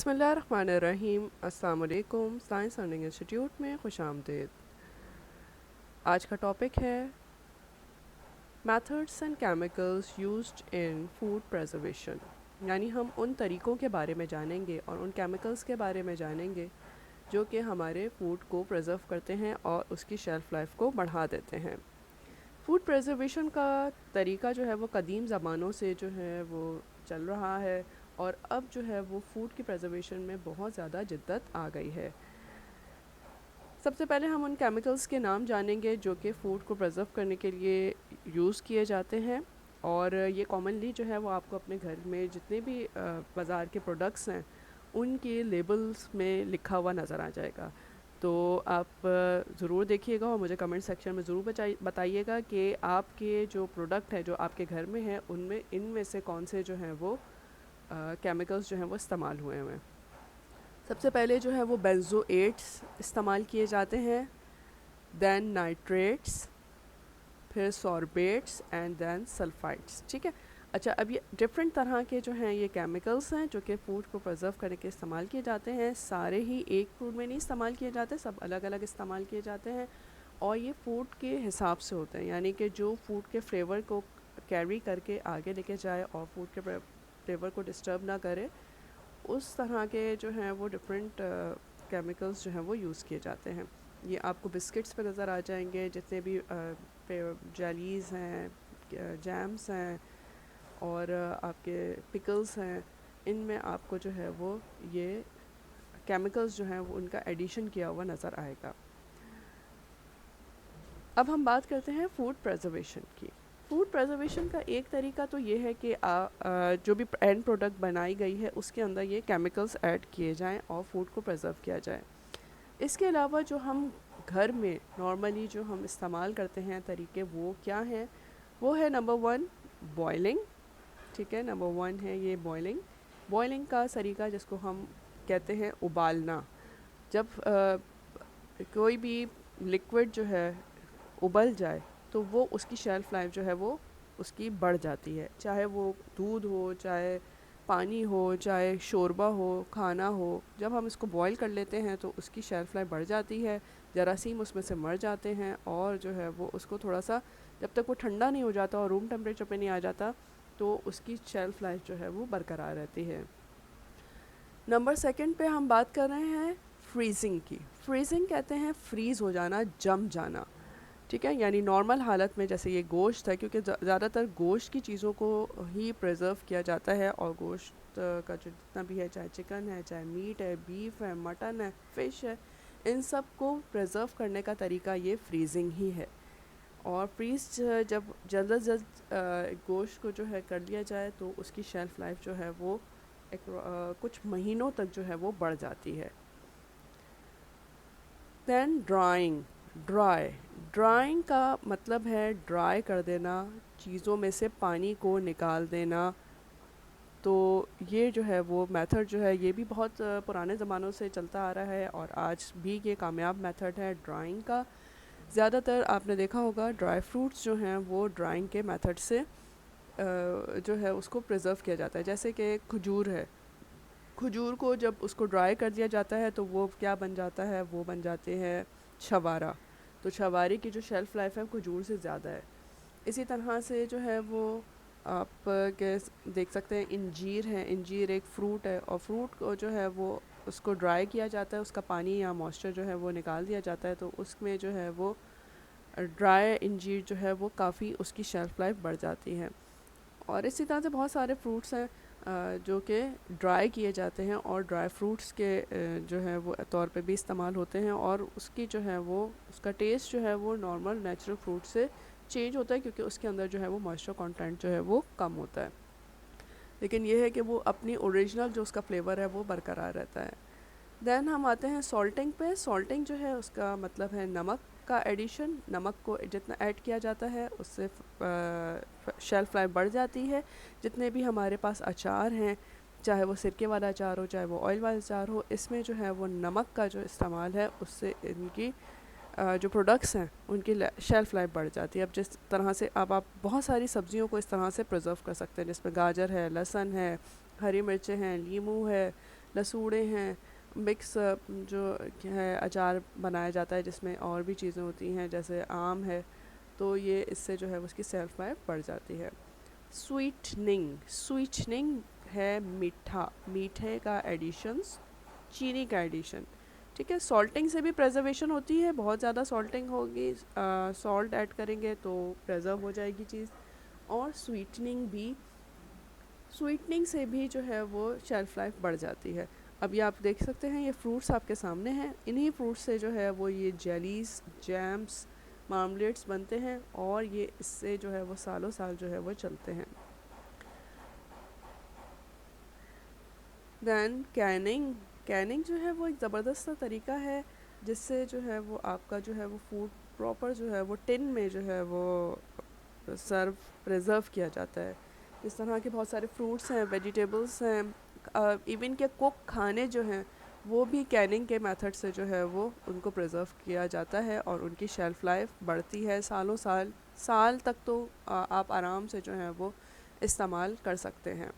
बिस्मिल्लाहिर्रहमानिर्रहीम। अस्सलाम वालेकुम। साइंस लर्निंग इंस्टीट्यूट में खुशामदीद। आज का टॉपिक है methods and chemicals used in food preservation, यानी हम उन तरीक़ों के बारे में जानेंगे और उन केमिकल्स के बारे में जानेंगे जो कि हमारे फूड को प्रिजर्व करते हैं और उसकी शेल्फ़ लाइफ को बढ़ा देते हैं। फूड प्रिजर्वेशन का तरीका जो है वो कदीम ज़मानों से जो है वो चल रहा है और अब जो है वो फूड की प्रिजर्वेशन में बहुत ज़्यादा जिद्दत आ गई है। सबसे पहले हम उन केमिकल्स के नाम जानेंगे जो कि फ़ूड को प्रिजर्व करने के लिए यूज़ किए जाते हैं, और ये कॉमनली जो है वो आपको अपने घर में जितने भी बाज़ार के प्रोडक्ट्स हैं उनके लेबल्स में लिखा हुआ नज़र आ जाएगा। तो आप ज़रूर देखिएगा और मुझे कमेंट सेक्शन में ज़रूर बताइएगा कि आपके जो प्रोडक्ट है जो आपके घर में है उनमें इनमें से कौन से जो हैं वो केमिकल्स जो हैं वो इस्तेमाल हुए हैं। सबसे पहले जो है वो बेंजोएट्स इस्तेमाल किए जाते हैं, दैन नाइट्रेट्स, फिर सॉर्बेट्स एंड दैन सल्फाइड्स। ठीक है। अच्छा, अब ये डिफरेंट तरह के जो हैं ये केमिकल्स हैं जो कि फूड को प्रिजर्व करने के इस्तेमाल किए जाते हैं। सारे ही एक फूड में नहीं इस्तेमाल किए जाते, सब अलग अलग इस्तेमाल किए जाते हैं और ये फूड के हिसाब से होते हैं, यानी कि जो फूड के फ्लेवर को कैरी करके आगे लेके जाए और फूड के फ्लेवर को डिस्टर्ब ना करे, उस तरह के जो हैं वो डिफरेंट केमिकल्स जो हैं वो यूज़ किए जाते हैं। ये आपको बिस्किट्स पे नज़र आ जाएंगे, जितने भी जेलीज़ हैं, जैम्स हैं और आपके पिकल्स हैं, इनमें आपको जो है वो ये केमिकल्स जो हैं वो उनका एडिशन किया हुआ नज़र आएगा। अब हम बात करते हैं फूड प्रिजर्वेशन की। फूड प्रिजर्वेशन का एक तरीका तो ये है कि जो भी एंड प्रोडक्ट बनाई गई है उसके अंदर ये केमिकल्स ऐड किए जाएं और फूड को प्रिजर्व किया जाए। इसके अलावा जो हम घर में नॉर्मली जो हम इस्तेमाल करते हैं तरीके वो क्या हैं, वो है नंबर 1 बॉइलिंग। ठीक है, नंबर 1 है ये बॉइलिंग। बॉइलिंग का तरीका जिसको हम कहते हैं उबालना। जब कोई भी लिक्विड जो है उबल जाए तो वो उसकी शेल्फ़ लाइफ जो है वो उसकी बढ़ जाती है, चाहे वो दूध हो, चाहे पानी हो, चाहे शोरबा हो, खाना हो। जब हम इसको बॉईल कर लेते हैं तो उसकी शेल्फ़ लाइफ बढ़ जाती है, जरासीम उसमें से मर जाते हैं और जो है वो उसको थोड़ा सा जब तक वो ठंडा नहीं हो जाता और रूम टेम्परेचर पे नहीं आ जाता तो उसकी शेल्फ़ लाइफ जो है वो बरकरार रहती है। नंबर 2 पे हम बात कर रहे हैं फ्रीजिंग की। फ्रीजिंग कहते हैं फ्रीज़ हो जाना, जम जाना। ठीक है, यानी नॉर्मल हालत में जैसे ये गोश्त है, क्योंकि ज़्यादातर गोश्त की चीज़ों को ही प्रिजर्व किया जाता है और गोश्त का जो जितना भी है, चाहे चिकन है, चाहे मीट है, बीफ है, मटन है, फ़िश है, इन सब को प्रिजर्व करने का तरीका ये फ्रीजिंग ही है। और फ्रीज जब जल्द अज जल्द गोश्त को जो है कर लिया जाए तो उसकी शेल्फ़ लाइफ जो है वो कुछ महीनों तक जो है वो बढ़ जाती है। Then drawing. ड्राइंग का मतलब है ड्राई कर देना, चीज़ों में से पानी को निकाल देना। तो ये जो है वो मेथड जो है ये भी बहुत पुराने ज़मानों से चलता आ रहा है और आज भी ये कामयाब मेथड है ड्राइंग का। ज़्यादातर आपने देखा होगा ड्राई फ्रूट्स जो हैं वो ड्राइंग के मेथड से जो है उसको प्रिजर्व किया जाता है। जैसे कि खजूर है, खजूर को जब उसको ड्राई कर दिया जाता है तो वो क्या बन जाता है, वो बन जाते हैं छवारा। तो छवारे की जो शेल्फ़ लाइफ है खजूर से ज़्यादा है। इसी तरह से जो है वो आप देख सकते हैं इंजीर है। इंजीर एक फ्रूट है और फ्रूट को जो है वो उसको ड्राई किया जाता है, उसका पानी या मॉइस्चर जो है वो निकाल दिया जाता है, तो उसमें जो है वो ड्राई इंजीर जो है वो काफ़ी उसकी शेल्फ़ लाइफ बढ़ जाती है। और इसी तरह से बहुत सारे फ्रूट्स हैं जो कि ड्राई किए जाते हैं और ड्राई फ्रूट्स के जो है वो तौर पे भी इस्तेमाल होते हैं और उसकी जो है वो उसका टेस्ट जो है वो नॉर्मल नेचुरल फ्रूट से चेंज होता है, क्योंकि उसके अंदर जो है वो मॉइस्चर कंटेंट जो है वो कम होता है, लेकिन ये है कि वो अपनी ओरिजिनल जो उसका फ्लेवर है वो बरकरार रहता है। देन हम आते हैं सॉल्टिंग पे। सॉल्टिंग जो है उसका मतलब है नमक का एडिशन। नमक को जितना ऐड किया जाता है उससे शेल्फ़ लाइफ बढ़ जाती है। जितने भी हमारे पास अचार हैं, चाहे वो सिरके वाला अचार हो, चाहे वो ऑयल वाला अचार हो, इसमें जो है वो नमक का जो इस्तेमाल है उससे इनकी जो प्रोडक्ट्स हैं उनकी शेल्फ़ लाइफ बढ़ जाती है। अब जिस तरह से अब आप बहुत सारी सब्जियों को इस तरह से प्रिजर्व कर सकते हैं, जिसमें गाजर है, लहसुन है, हरी मिर्चें हैं, लीमू है, लसूड़े हैं, मिक्स जो है अचार बनाया जाता है जिसमें और भी चीज़ें होती हैं जैसे आम है, तो ये इससे जो है उसकी सेल्फ लाइफ बढ़ जाती है। स्वीटनिंग, स्वीटनिंग है मीठा, मीठे का एडिशंस, चीनी का एडिशन। ठीक है, सॉल्टिंग से भी प्रिजर्वेशन होती है, बहुत ज़्यादा सॉल्टिंग होगी, सॉल्ट ऐड करेंगे तो प्रिजर्व हो जाएगी चीज़। और स्वीटनिंग भी, स्वीटनिंग से भी जो है वो शेल्फ लाइफ बढ़ जाती है। अब ये आप देख सकते हैं, ये फ्रूट्स आपके सामने हैं, इन्हीं फ्रूट्स से जो है वो ये जेलीज, जैम्स, मार्मलेट्स बनते हैं और ये इससे जो है वो सालों साल जो है वो चलते हैं। दैन कैनिंग, कैनिंग जो है वो एक ज़बरदस्त सा तरीका है जिससे जो है वो आपका जो है वो फूड प्रॉपर जो है वो टिन में जो है वो सर्व प्रिजर्व किया जाता है। इस तरह के बहुत सारे फ्रूट्स हैं, वेजिटेबल्स हैं, इवन के कुक खाने जो हैं वो भी कैनिंग के मेथड से जो है वो उनको प्रिजर्व किया जाता है और उनकी शेल्फ लाइफ बढ़ती है सालों साल, साल तक तो आप आराम से जो है वो इस्तेमाल कर सकते हैं।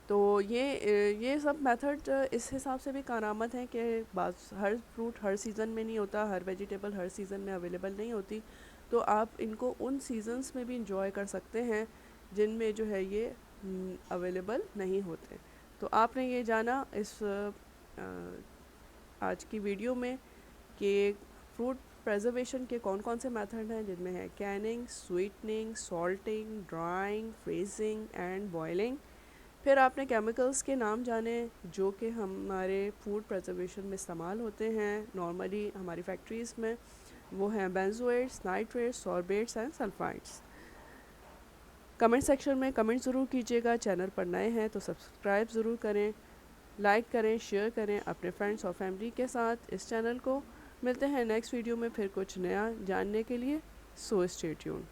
तो ये सब मेथड इस हिसाब से भी कारआमद हैं कि हर फ्रूट हर सीज़न में नहीं होता, हर वेजिटेबल हर सीज़न में अवेलेबल नहीं होती, तो आप इनको उन सीजन्स में भी इंजॉय कर सकते हैं जिनमें जो है ये अवेलेबल नहीं होते। तो आपने ये जाना इस आज की वीडियो में कि फ्रूट प्रिजर्वेशन के कौन कौन से मेथड हैं, जिनमें है Canning, sweetening, salting, drawing, freezing and boiling. फिर आपने केमिकल्स के नाम जाने जो कि हमारे फूड प्रिजर्वेशन में इस्तेमाल होते हैं नॉर्मली हमारी फैक्ट्रीज़ में, वो हैं benzoates, nitrates, sorbates and sulphides. Comment section में कमेंट ज़रूर कीजिएगा, चैनल पर नए हैं तो सब्सक्राइब ज़रूर करें, लाइक करें, शेयर करें अपने फ्रेंड्स और फैमिली के साथ इस चैनल को। मिलते हैं नेक्स्ट वीडियो में फिर कुछ नया जानने के लिए, सो स्टे ट्यून्ड।